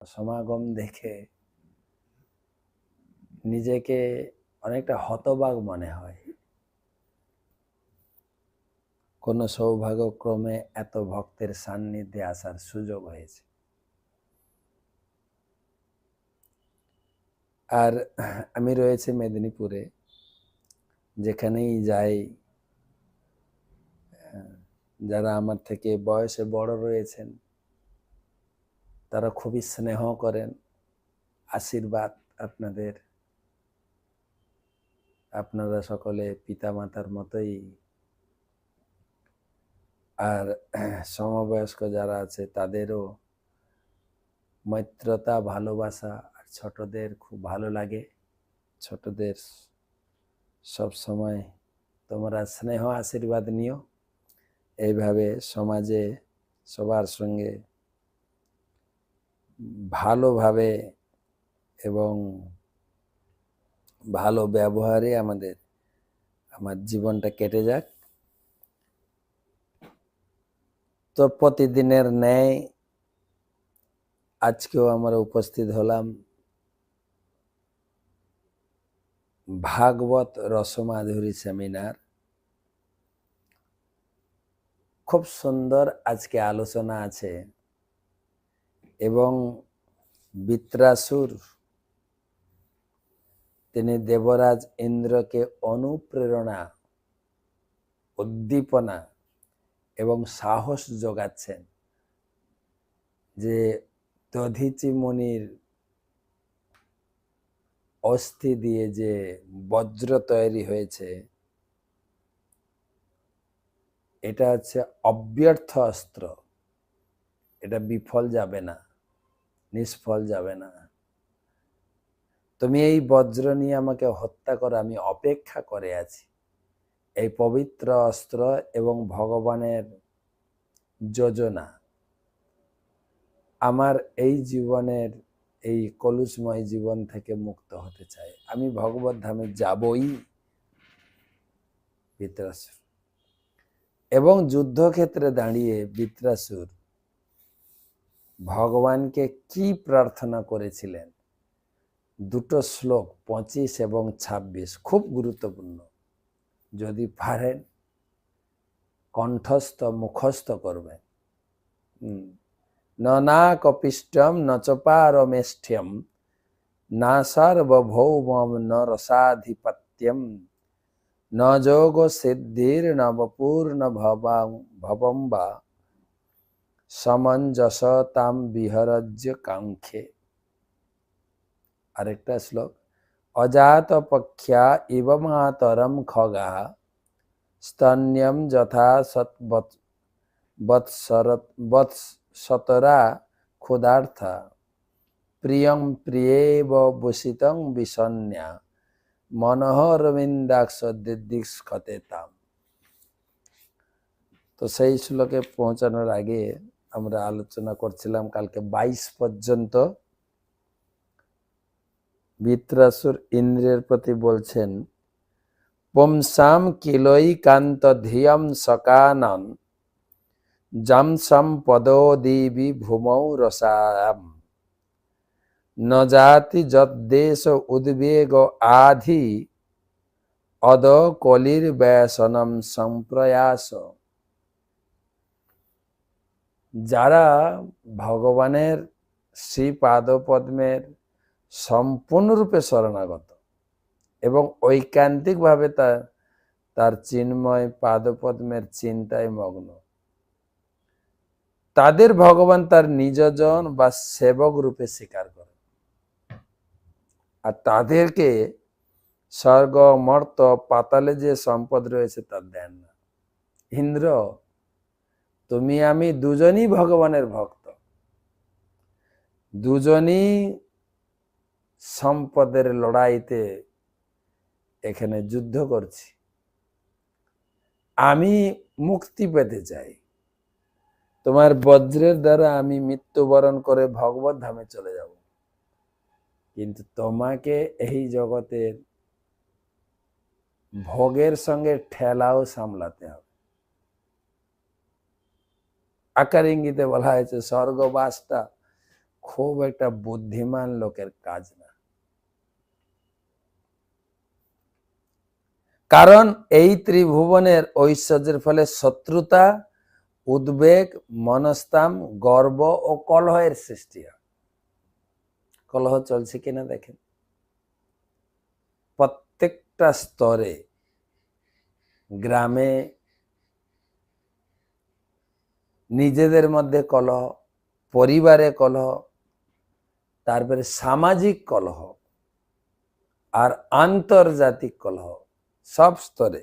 সমাগম দেখে নিজেকে অনেকটা হতবাক মনে হয়। কোনো সৌভাগ্যক্রমে এত ভক্তের সান্নিধ্যে আসার সুযোগ হয়েছে। আর আমি রয়েছে মেদিনীপুরে, যেখানেই যাই যারা আমার থেকে বয়সে বড় রয়েছেন তারা খুবই স্নেহ করেন, আশীর্বাদ আপনাদের। আপনারা সকলে পিতামাতার মতোই। আর সমবয়স্ক যারা আছে তাদেরও মৈত্রতা, ভালোবাসা। আর ছোটদের খুব ভালো লাগে, ছোটদের সব সময় তোমরা স্নেহ আশীর্বাদ নিও। এইভাবে সমাজে সবার সঙ্গে ভালোভাবে এবং ভালো ব্যবহারে আমার জীবনটা কেটে যাক। তো প্রতিদিনের ন্যায় আজকেও আমরা উপস্থিত হলাম ভাগবত রসমাধুরী সেমিনার। খুব সুন্দর আজকে আলোচনা আছে এবং বৃত্রাসুর তিনি দেবরাজ ইন্দ্রকে অনুপ্রেরণা, উদ্দীপনা এবং সাহস যোগাচ্ছেন যে দধীচি মুনির অস্থি দিয়ে যে বজ্র তৈরি হয়েছে এটা হচ্ছে অব্যর্থ অস্ত্র, এটা বিফল যাবে না, নিষ্ফল যাবে না। তুমি এই বজ্র নিয়ে আমাকে হত্যা করো, আমি অপেক্ষা করে আছি। এই পবিত্র অস্ত্র এবং ভগবানের যোজনা আমার এই জীবনের এই কলুষময় জীবন থেকে মুক্ত হতে চাই, আমি ভগবত ধামে যাবই। বৃত্রাসুর এবং যুদ্ধক্ষেত্রে দাঁড়িয়ে বৃত্রাসুর ভগবানকে কি প্রার্থনা করেছিলেন, দুটো শ্লোক 25 এবং 26 খুব গুরুত্বপূর্ণ। যদি পারেন কণ্ঠস্থ মুখস্থ করবেন। না কপিষ্টম নচপারমেষ্ঠ্যম না সার্বভৌমম ন রসাধিপত্যম ন যোগ সিদ্ধির নবপূর্ণ ভবম বা সমঞ্জসতাম বিহরজ্য কাঙ্ক্ষে। আরেকটা শ্লোক, অজাত পক্ষা ইব মাতরম খগা স্তন্যম যথা বৎসতরা ক্ষুধার্থা প্রিয়ং প্রিয়েব বসিতং বিষণ্যা মনোহরবিন্দাক্ষ দিদিক্ষতে তাম। তো সেই শ্লোকে পৌঁছানোর আগে আমরা আলোচনা করছিলাম কালকে 22 পর্যন্ত বৃত্রাসুর ইন্দ্রের প্রতি বলছেন, পুংসাম কিলই কান্ত ধিয়ম সকানন যমসম পদোদিবি ভূমৌ রসায়াম ন জাতি যদ্দেশ উদ্বেগ আধি অদ কলির ব্যসনম সম্প্রয়াস। যারা ভগবানের শ্রীপাদপদ্মের সম্পূর্ণরূপে শরণাগত এবং ঐকান্তিকভাবে তার চিন্ময় পাদপদ্মের চিন্তায় মগ্ন, তাদের ভগবান তার নিজজন বা সেবক রূপে স্বীকার করেন। আর তাদেরকে স্বর্গ, মর্ত, পাতালে যে সম্পদ রয়েছে তা দেন না। ইন্দ্র, তুমি আমি দুজনই ভগবানের ভক্ত, দুজনই সম্পদের লড়াইতে এখানে যুদ্ধ করছি। আমি মুক্তি পেতে চাই, তোমার বজ্রের দ্বারা আমি মৃত্যুবরণ করে ভগবত ধামে চলে যাব, কিন্তু তোমাকে এই জগতের ভোগের সঙ্গে ঠেলাও সামলাতে হবে। আকার ইঙ্গিতে বলা হয়েছে স্বর্গবাসটা খুব একটা বুদ্ধিমান লোকের কাজ না। কারণ এই ত্রিভুবনের ঐশ্বর্যের ফলে শত্রুতা, উদ্বেগ, মনস্তাম, গর্ব ও কলহের সৃষ্টি হয়। কলহ চলছে কিনা দেখেন, প্রত্যেকটা স্তরে, গ্রামে নিজেদের মধ্যে কলহ, পরিবারে কলহ, তারপরে সামাজিক কলহ, আর আন্তর্জাতিক কলহ, সব স্তরে।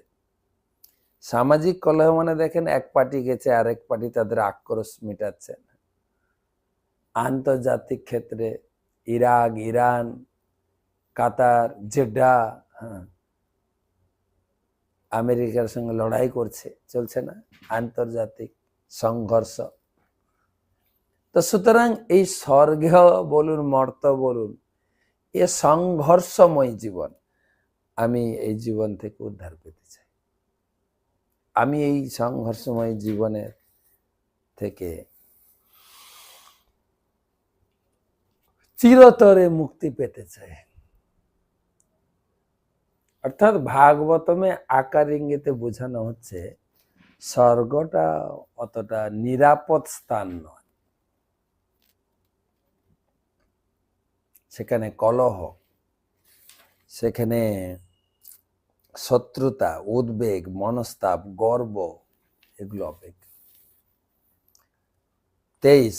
সামাজিক কলহ মানে দেখেন এক পার্টি গেছে আরেক পার্টি তাদের আক্রোশ মেটাচ্ছে। আন্তর্জাতিক ক্ষেত্রে ইরাক, ইরান, কাতার, জেড্ডা, আমেরিকার সঙ্গে লড়াই করছে, চলছে না আন্তর্জাতিক সংঘর্ষ। তো সুতরাং এই স্বর্গ বলুন, মর্ত বলুন, এ সংঘর্ষময় জীবন। আমি এই জীবন থেকে উদ্ধার পেতে চাই। আমি এই সংঘর্ষময় জীবনের থেকে চিরতরে মুক্তি পেতে চাই। অর্থাৎ ভাগবতমে আকার ইঙ্গিতে বোঝানো হচ্ছে স্বর্গটা অতটা নিরাপদ স্থান নয়। সেখানে কলহ, সেখানে শত্রুতা, উদ্বেগ, মনস্তাপ, গর্ব, এগুলো অপেক্ষা। 23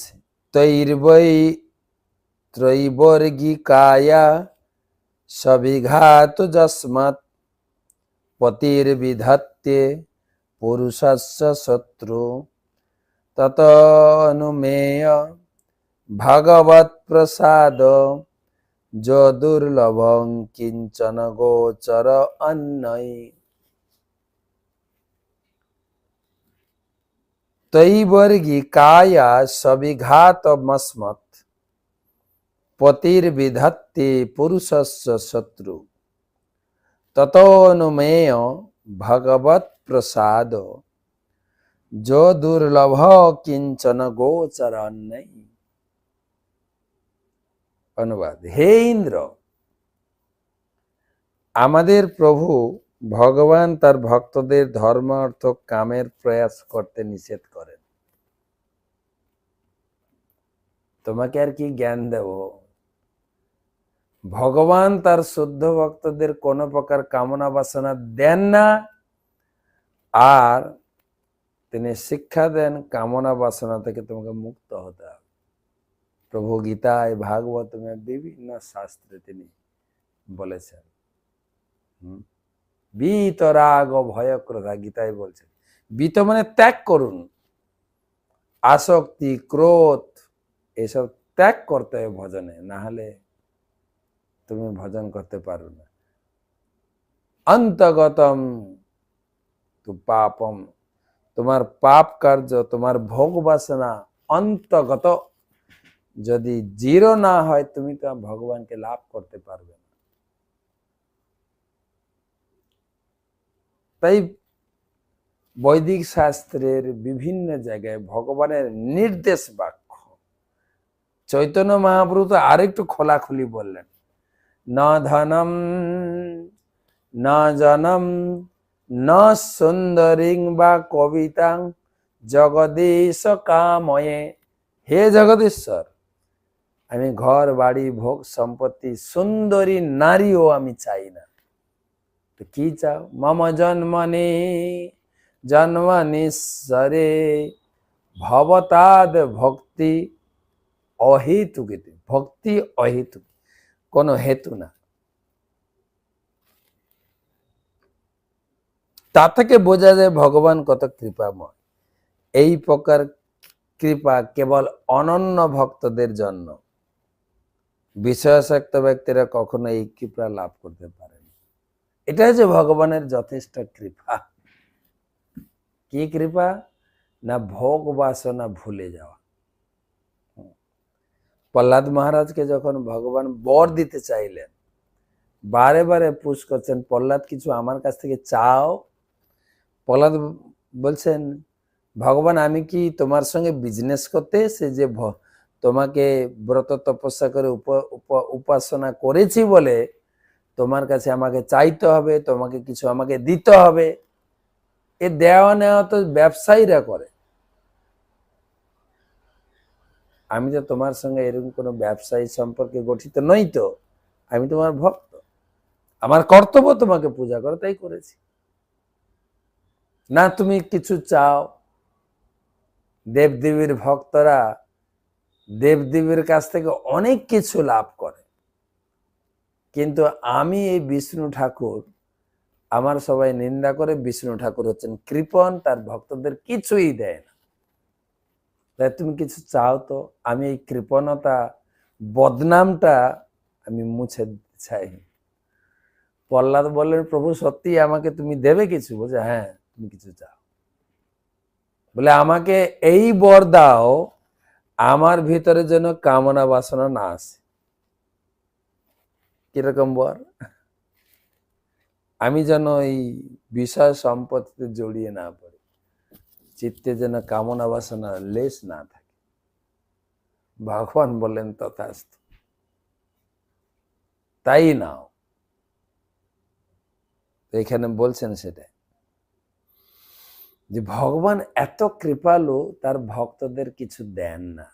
তৈর্বৈ ত্রৈবর্গিকায়া সবিঘাত যস্মাৎ পতির্বিধত্তে পুরুষস্য শত্রু ততনুমেয় ভগবৎ প্রসাদ যদুর্লভং কিঞ্চন গোচর অন্যৈ। তৈবর্গিকায়া সবিঘাতমস্মৎ পতির্বিধত্তে পুরুষস্য শত্রু ততনুমেয় ভগবৎ প্রসাদ যদুর্লভ কিঞ্চন গোচর অন্যৈ। অনুবাদ: হে ইন্দ্র, আমাদের প্রভু ভগবান তার ভক্তদের ধর্ম, অর্থ, কামের প্রয়াস করতে নিষেধ করেন। তোমাকে আর কি জ্ঞান দেব? ভগবান তার শুদ্ধ ভক্তদের কোন প্রকার কামনা বাসনা দেন না, আর তিনি শিক্ষা দেন কামনা বাসনা থেকে তোমাকে মুক্ত হতে হবে। প্রভু গীতায়, ভাগবতমে, বিভিন্ন শাস্ত্রে তিনি বলেছেন। বিতরাগ ভয় ক্রোধা, গীতায় বলছেন। বিত মানে ত্যাগ করুন, আসক্তি, ক্রোধ, এসব ত্যাগ করতে হবে ভজনে, না হলে তুমি ভজন করতে পারো না। অন্তগতম তু পাপম, তোমার পাপ কার্য, তোমার ভোগ বাসনা অন্তগত যদি জিরো না হয়, তুমি তো ভগবানকে লাভ করতে পারবে না। তাই বৈদিক শাস্ত্রের বিভিন্ন জায়গায় ভগবানের নির্দেশ বাক্য, চৈতন্য মহাপ্রভু তো আরেকটু খোলাখুলি বললেন, না ধনম না জনম না সুন্দরিং বা কবিতাং জগদীশ কাময়ে। হে জগদীশ্বর, আমি ঘর বাড়ি, ভোগ সম্পত্তি, সুন্দরী নারীও আমি চাই না। তো কি চাও? মম জন্মনি জন্মনিশ্বরে ভবতাদ ভক্তি অহেতুক। ভক্তি অহেতুক, কোনো হেতু না। তা থেকে বোঝা যায় ভগবান কত কৃপাময়। এই প্রকার কৃপা কেবল অনন্য ভক্তদের জন্য, বিষয়াসক্ত ব্যক্তিরা কখনো এই কৃপা লাভ করতে পারেন। এটা হচ্ছে ভগবানের যথেষ্ট কৃপা। কি কৃপা? না ভোগ বাসনা ভুলে যাওয়া। প্রহ্লাদ মহারাজকে যখন ভগবান বর দিতে চাইলেন, বারে বারে পুশ করছেন, প্রহ্লাদ কিছু আমার কাছ থেকে চাও। প্রহ্লাদ বলছেন, ভগবান আমি কি তোমার সঙ্গে বিজনেস করতে এসে যে তোমাকে ব্রত তপস্যা করে উপাসনা করেছি বলে তোমার কাছে আমাকে চাইতে হবে, তোমাকে কিছু আমাকে দিতে হবে। এ দেওয়া নেওয়া তো ব্যবসায়ীরা করে। আমি তো তোমার সঙ্গে এরকম কোনো ব্যবসায়ী সম্পর্কে গঠিত নই। তো আমি তোমার ভক্ত, আমার কর্তব্য তোমাকে পূজা করা, তাই করেছি। না তুমি কিছু চাও। দেবদেবীর ভক্তরা দেবদেবীর কাছ থেকে অনেক কিছু লাভ করে, কিন্তু আমি এই বিষ্ণু ঠাকুর, আমার সবাই নিন্দা করে। বিষ্ণু ঠাকুর হচ্ছেন কৃপণ, তার ভক্তদের কিছুই দেয় না। তাই তুমি কিছু চাও তো, আমি এই কৃপণতা, বদনামটা আমি মুছে দিতে চাই। প্রহ্লাদ বললেন, প্রভু সত্যি আমাকে তুমি দেবে কিছু? বলছে হ্যাঁ, তুমি কিছু চাও। বলে আমাকে এই বর দাও, আমার ভিতরে যেন কামনা বাসনা না আসে। কিরকম বর? আমি যেন এই বিষয় সম্পত্তিতে জড়িয়ে না পড়ি, চিত্তে যেন কামনা বাসনা লেশ না থাকে। ভগবান বললেন তথাস্তু, তাই নাও। এখানে বলছেন সেটা যে ভগবান এত কৃপালু, তার ভক্তদের কিছু দেন না,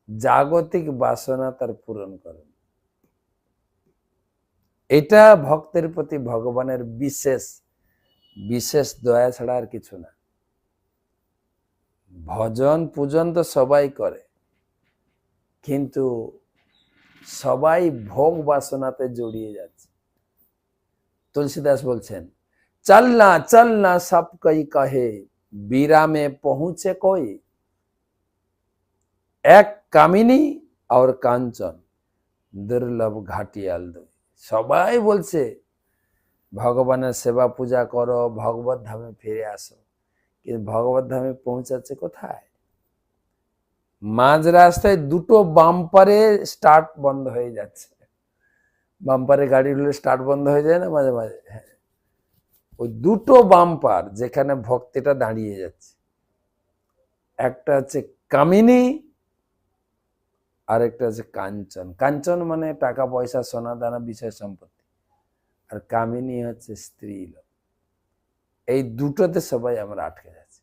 জাগতিক বাসনা তার পূরণ করেন। এটা ভক্তের প্রতি ভগবানের বিশেষ বিশেষ দয়া ছাড়া আর কিছু না। ভজন পূজন তো সবাই করে, কিন্তু সবাই ভোগ বাসনাতে জড়িয়ে যাচ্ছে। তুলসীদাস বলছেন, চলনা চলনা সব কই কহে, বিরামে পৌঁছে কই। এক কামিনী আর কাঞ্চন, দুর্লভ ঘাটিয়াল দুই। সবাই বলছে ভগবানের সেবা পূজা করো, ভগবত ধামে ফিরে আসো, কিন্তু ভগবত ধামে পৌঁছাচ্ছে কোথায়? মাঝ রাস্তায় দুটো বাম্পারে স্টার্ট বন্ধ হয়ে যাচ্ছে। বাম্পারে গাড়িগুলো স্টার্ট বন্ধ হয়ে যায় না মাঝে মাঝে? হ্যাঁ, ওই দুটো বাম্পার যেখানে ভক্তিটা দাঁড়িয়ে যাচ্ছে, একটা হচ্ছে কামিনী আর একটা হচ্ছে কাঞ্চন। কাঞ্চন মানে টাকা পয়সা, সোনা দানা, বিষয় সম্পত্তি। আর কামিনী হচ্ছে স্ত্রী লোক। এই দুটোতে সবাই আমরা আটকে যাচ্ছি।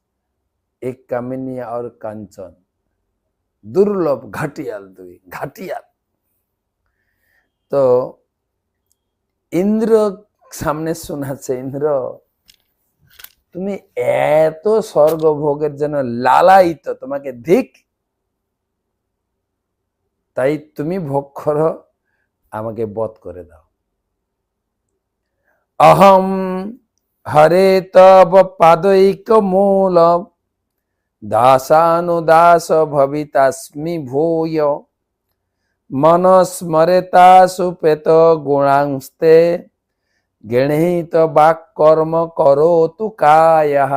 এক কামিনী আর কাঞ্চন, দুর্লভ ঘাটিয়াল দুই। ঘাটিয়াল তো ইন্দ্র সামনে শোনাচ্ছে, ইন্দ্র তুমি এত স্বর্গ ভোগের জন্য লালায়িত, তোমাকে ধিক, তাই তুমি ভোগ করো, আমাকে বধ করে দাও। অহম হরে তব পাদৈক মূল, দাসানুদাস ভবিতাস্মি ভূয়, মনস্মরেতা সুপেত গুণাংস্তে, গৃহীত বাক কর্ম করোতু কায়ঃ।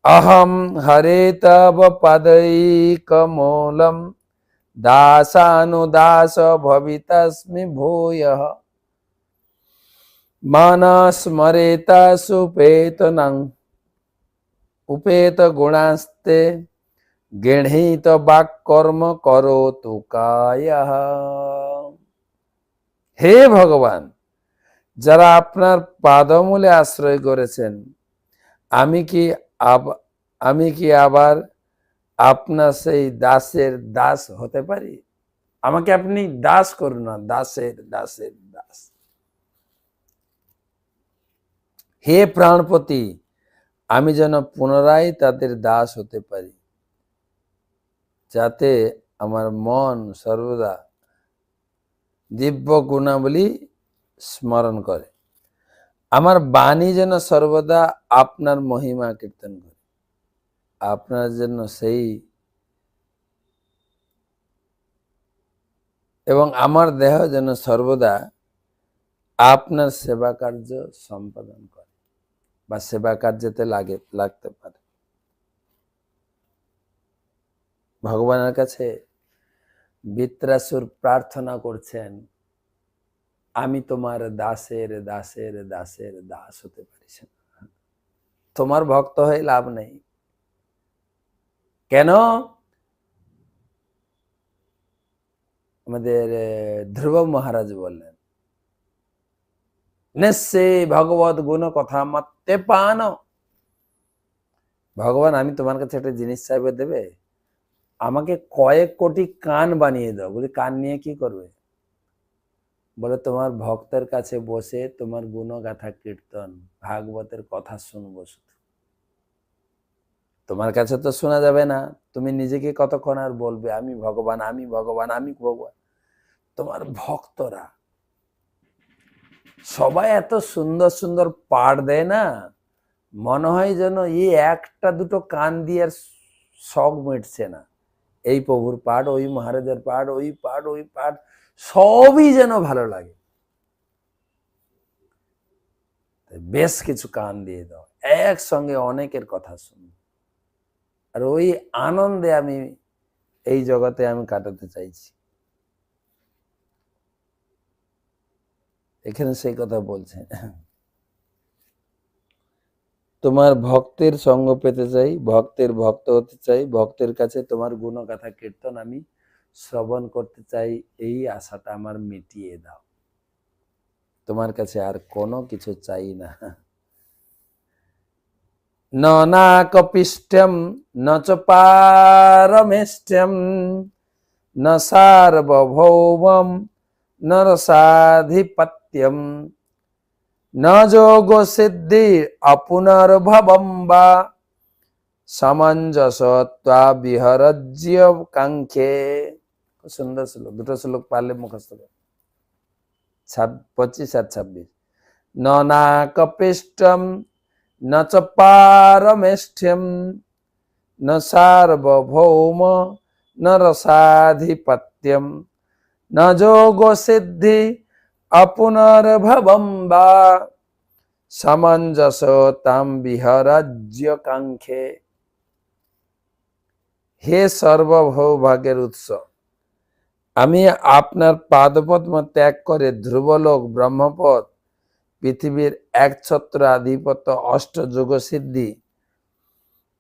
অহম হরে তব পাদৈকমূলম, দাসানুদাস ভবিতাস্মি ভূয়ঃ, মনস্মরেতা সুপেতনং উপেত গুণাস্তে, গৃহীত বাক কর্ম করোতু কায়ঃ। হে ভগবান, যারা আপনার পাদমূলে আশ্রয় করেছেন, আমি কি আবার আপনার সেই দাসের দাস হতে পারি? আমাকে আপনি দাস করুন না, দাসের দাসের দাস। হে প্রাণপতি, আমি যেন পুনরায় তাদের দাস হতে পারি, যাতে আমার মন সর্বদা দিব্য গুণাবলী স্মরণ করে, আমার বাণী যেন সর্বদা আপনার মহিমা কীর্তন করে, আপনার জন্য সেই, এবং আমার দেহ যেন সর্বদা আপনার সেবা কার্য সম্পাদন করে বা সেবা কার্যতে লাগতে পারে। ভগবানের কাছে বৃত্রাসুর প্রার্থনা করছেন, আমি তোমার দাসের দাসের দাসের দাস হতে পারিস না, তোমার ভক্ত হয়ে লাভ নেই। কেন? আমাদের ধ্রুব মহারাজ বললেন, নেসে ভগবত গুণ কথা মতে পান। ভগবান, আমি তোমার কাছে একটা জিনিস চাইবে, দেবে? আমাকে কয়েক কোটি কান বানিয়ে দাও। বলি, কান নিয়ে কি করবে? বলে, তোমার ভক্তের কাছে বসে তোমার গুণগাথা কীর্তন ভাগবতের কথা শুনবো শুধু। তোমার কাছে তো শোনা যাবে না, তুমি নিজেকে কতক্ষণ আর বলবে আমি ভগবান, আমি ভগবান, আমি ভগবান। তোমার ভক্তরা সবাই এত সুন্দর সুন্দর পাঠ দেয় না, মনে হয় যেন এই একটা দুটো কান দিয়ে আর শখ মিটছে না। এই প্রভুর পাঠ, ওই মহারাজের পাঠ, ওই পাঠ, ওই পাঠ, সবই যেন ভালো লাগে। বেশ কিছু কান দিয়ে দাও, একসঙ্গে অনেকের কথা শুনি, আর ওই আনন্দে আমি এই জগতে আমি কাটাতে চাইছি। এখানে সেই কথা বলছে, তোমার ভক্তের সঙ্গ পেতে চাই, ভক্তের ভক্ত হতে চাই, ভক্তের কাছে তোমার গুণগাথা কীর্তন আমি শ্রবণ করতে চাই, এই আশাটা আমার মিটিয়ে দাও। তোমার কাছে আর কোনো কিছু চাই না। ন নাকপিষ্ট্যম ন চ পারমেষ্ট্যম ন সার্বভৌমম ন রসাধিপত্যম ন যোগ সিদ্ধি অপুনর্ভবম বা সামঞ্জস্যত্বা বিহরজ্য কাঙ্ক্ষে। সুন্দর শ্লোক, দুটো শ্লোক পারলে মুখস্থ করো। 25 আর 26। ন নাকপিষ্ট্যম ন চ পারমেষ্ঠ্যম ন সার্বভৌম ন রসাধিপত্যম ন যোগ সিদ্ধি অপুনর্ভবম বা সামঞ্জস্যতাম বিহরাজ্য কাঙ্ক্ষে। হে সর্বভৌভাগ্যের উৎস, আমি আপনার পাদপদ্ম ত্যাগ করে ধ্রুবলোক, ব্রহ্মপদ, পৃথিবীর একছত্র আধিপত্য, অষ্টযোগ সিদ্ধি,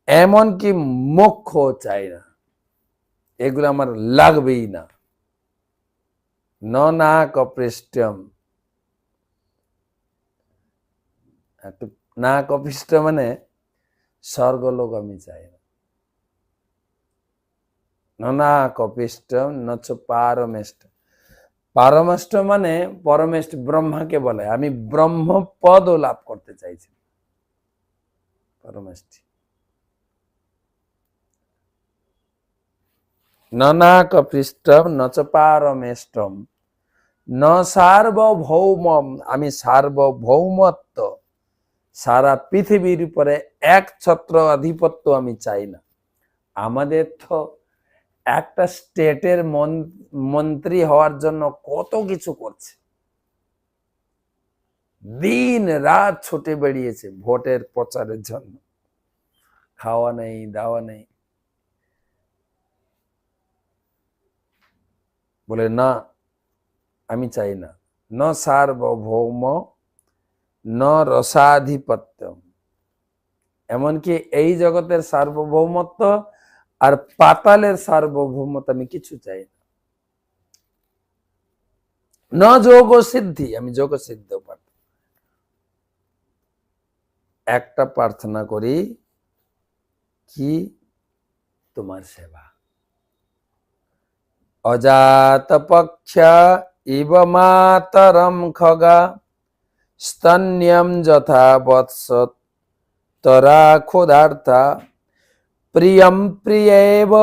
এমনকি মোক্ষ চাই না। এগুলো আমার লাগবেই না। ন নাকপিষ্ট্যম, নাকপিষ্ট মানে স্বর্গলোক আমি চাই না। ন নাকপিষ্ট্যম ন চ পারমেষ্ট্য, পারমেষ্ট্য মানে পরমেষ্ঠ ব্রহ্মাকে বলে, আমি ব্রহ্মপদও লাভ করতে চাইছি। পরমেষ্ঠ ন নাকপিষ্ট্যম ন চ পারমেষ্ট্যম ন সার্বভৌমম, আমি সার্বভৌমত্ব, সারা পৃথিবীর উপরে একছত্র আধিপত্য আমি চাই না। আমাদের তো একটা স্টেটের মন্ত্রী হওয়ার জন্য কত কিছু করছে, দিন রাত ছুটে বেরিয়েছে ভোটের প্রচারের জন্য, খাওয়া নেই, দাওয়া নেই। বলে না, আমি চাই না। ন সার্বভৌম ন রসাধিপত্য, এমনকি এই জগতের সার্বভৌমত্ব আর পাতালের সার্বভৌমত্ব আমি কিছু চাই না। ন যোগ সিদ্ধি, আমি যোগ সিদ্ধ পারত। একটা প্রার্থনা করি, কি? তোমার সেবা। অজাত পক্ষ ইব মাতরম খগা স্তন্যম যথা বৎস তরা ক্ষুধার্থা প্রিয়ম প্রিয়েব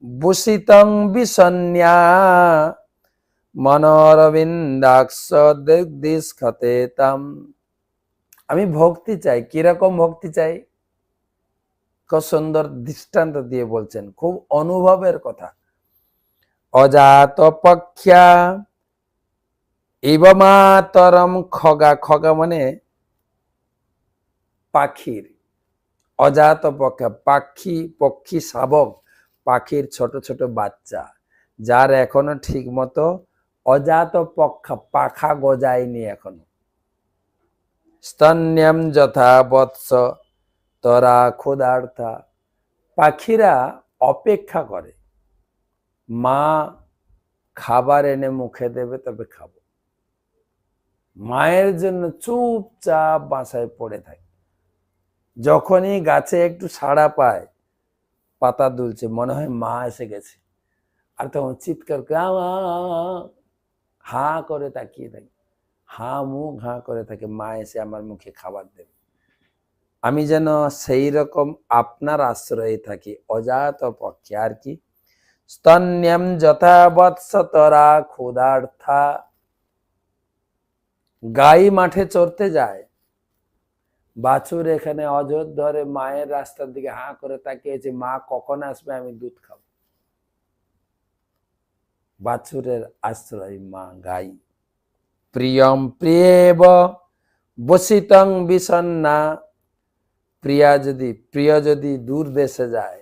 ভূষিতং বিসন্ন্যা মনোরবিন্দাক্ষ দিগ্দিস্খতে তাম। আমি ভক্তি চাই। কিরকম ভক্তি চাই? খুব সুন্দর দৃষ্টান্ত দিয়ে বলছেন, খুব অনুভবের কথা। অজাত পক্ষা ইব মাতরম খগা, খগা মানে পাখির, অজাত পক্ষা পাখি, পক্ষী শাবক, পাখির ছোট ছোট বাচ্চা, যার এখনো ঠিক মতো অজাত পক্ষা, পাখা গজায়নি এখনো। স্তন্যম যথা বৎস তরা ক্ষুধার্থা, পাখিরা অপেক্ষা করে মা খাবার এনে মুখে দেবে তবে খাবো। মায়ের জন্য চুপচাপ বাসায় পড়ে থাকে। যখনই গাছে একটু সাড়া পায়, পাতা দুলছে, মনে হয় মা এসে গেছে, আর তখন চিৎকার করে হা করে তাকিয়ে থাকে, মুখ হা করে থাকে, মা এসে আমার মুখে খাবার দেবে। আমি যেন সেই রকম আপনার আশ্রয়ে থাকি অজাত পক্ষে। আর কি, স্তন্যম যথা বৎসতরা ক্ষুধার্থা। গাই মাঠে চড়তে যায়, বাছুর এখানে অজর ধরে মায়ের রাস্তার দিকে হা করে তাকিয়েছে, মা কখন আসবে আমি দুধ খাবো। বাছুরের আশ্রয় মা গাই। প্রিয়ম প্রিয়েব বসিতং বিষণ্ণা। প্রিয় যদি দূর দেশে যায়,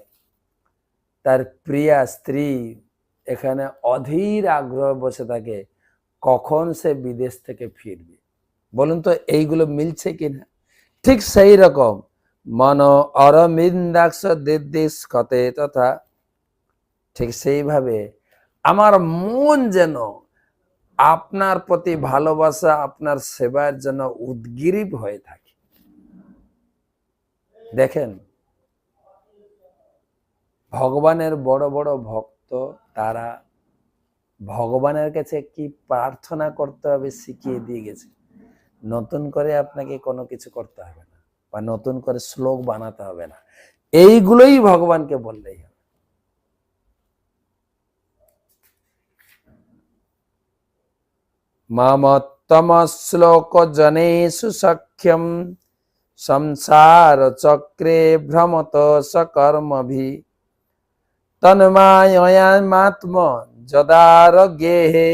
তার প্রিয়া স্ত্রী এখানে অধীর আগ্রহ বসে থাকে কখন সে বিদেশ থেকে ফিরবে। বলুন তো এইগুলো মিলছে কিনা? ঠিক সেই রকম মন অরবিন্দাক্ষ দিদিশ ক্ষতে তথা, ঠিক সেইভাবে আমার মন যেন আপনার প্রতি ভালোবাসা, আপনার সেবার জন্য উদ্গ্রীব হয়ে থাকে। দেখেন, ভগবানের বড় বড় ভক্ত, তারা ভগবানের কাছে কি প্রার্থনা করতে হবে শিখিয়ে দিয়ে গেছে। নতুন করে আপনাকে কোনো কিছু করতে হবে না, বা নতুন করে শ্লোক বানাতে হবে না, এইগুলোই ভগবানকে বললেই হবে। মমত্তম শ্লোক জনেষু সখ্যম সংসার চক্রে ভ্রমত সকর্মভি তন্মায়ামাত্ম যদার গেহে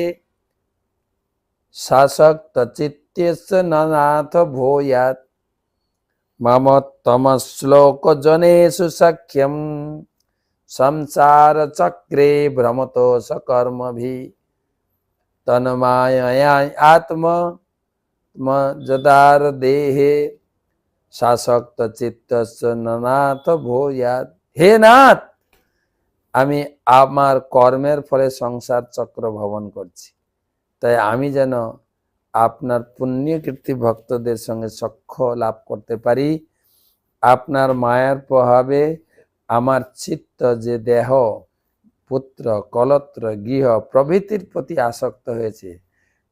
শাসক্ত চিত্তেস্য নাথ ভূয়াৎ। মমত্তম শ্লোক জনেষু সখ্যম সংসার চক্রে ভ্রমত সকর্মভি তন্মায়া আত্ম যদার দেহে শাসক্ত চিত্তস্য নাথ ভূয়াৎ। হে নাথ, আমি আমার কর্মের ফলে সংসার চক্র ভ্রমণ করছি, তাই আমি যেন আপনার পুণ্যকীর্তি ভক্তদের সঙ্গে সখ্য লাভ করতে পারি। আপনার মায়ার প্রভাবে আমার চিত্ত যে দেহ, পুত্র, কলত্র, গৃহ প্রভৃতির প্রতি আসক্ত হয়েছে,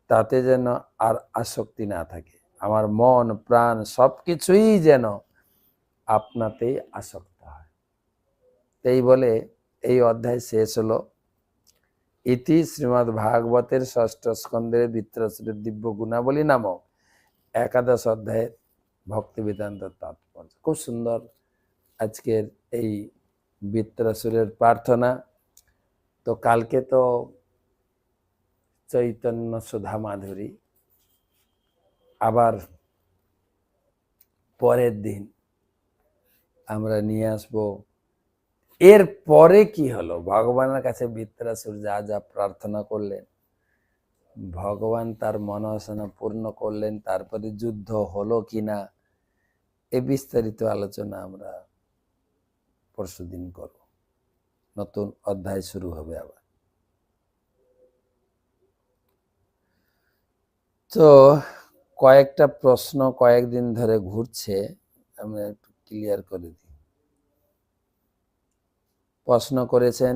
তাতে যেন আর আসক্তি না থাকে। আমার মন প্রাণ সবকিছুই যেন আপনাতেই আসক্ত হয়। এই বলে এই অধ্যায় শেষ হলো। ইতি শ্রীমদ্ ভাগবতের ষষ্ঠ স্কন্ধের বৃত্রাসুরের দিব্য গুণাবলী নামক একাদশ অধ্যায়ের ভক্তি বেদান্ত তাৎপর্য। খুব সুন্দর আজকের এই বৃত্রাসুরের প্রার্থনা। তো কালকে তো চৈতন্য সুধা মাধুরী, আবার পরের দিন আমরা নিয়ে আসবো এর পরে কি হলো। ভগবানের কাছে বৃত্রাসুর যা যা প্রার্থনা করলেন, ভগবান তার মনোবাসনা পূর্ণ করলেন, তারপরে যুদ্ধ হলো কিনা, এ বিস্তারিত আলোচনা আমরা পরশুদিন করব। নতুন অধ্যায় শুরু হবে আবার। তো কয়েকটা প্রশ্ন কয়েকদিন ধরে ঘুরছে, আমরা একটু ক্লিয়ার করে দিই। প্রশ্ন করেছেন